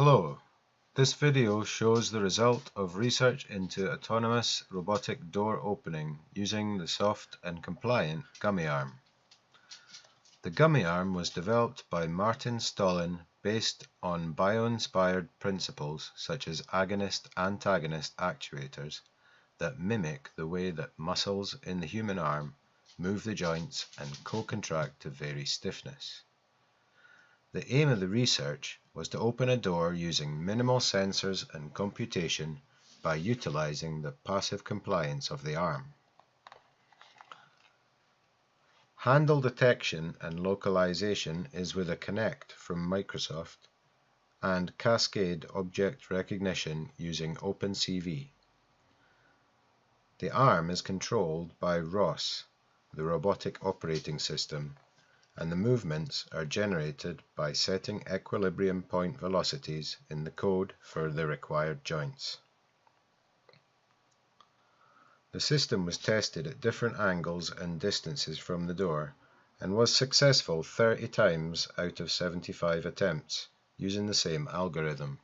Hello, this video shows the result of research into autonomous robotic door opening using the soft and compliant GummiArm. The GummiArm was developed by Martin Stoelen based on bio-inspired principles such as agonist-antagonist actuators that mimic the way that muscles in the human arm move the joints and co-contract to vary stiffness. The aim of the research was to open a door using minimal sensors and computation by utilizing the passive compliance of the arm. Handle detection and localization is with a Connect from Microsoft and Cascade object recognition using OpenCV. The arm is controlled by ROS, the robotic operating system, and the movements are generated by setting equilibrium point velocities in the code for the required joints. The system was tested at different angles and distances from the door and was successful 30 times out of 75 attempts using the same algorithm.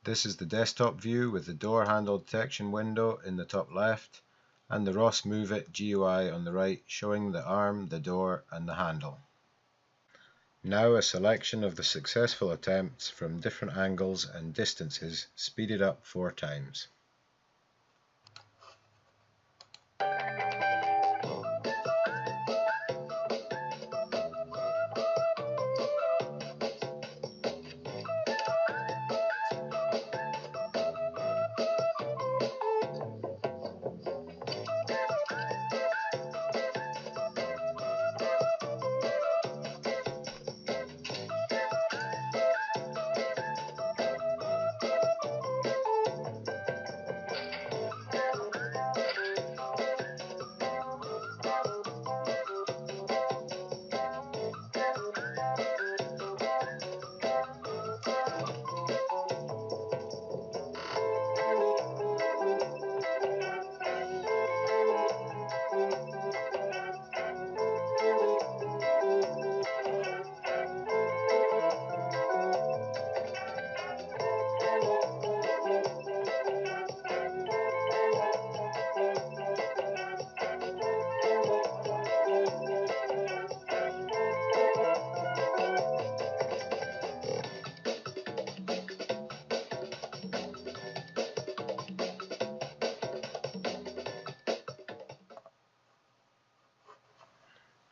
This is the desktop view with the door handle detection window in the top left and the ROS Move It GUI on the right showing the arm, the door and the handle. Now a selection of the successful attempts from different angles and distances speeded up 4 times.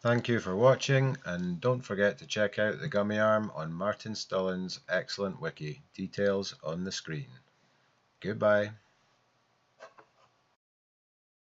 Thank you for watching, and don't forget to check out the GummiArm on Martin Stoelen's excellent wiki, details on the screen. Goodbye.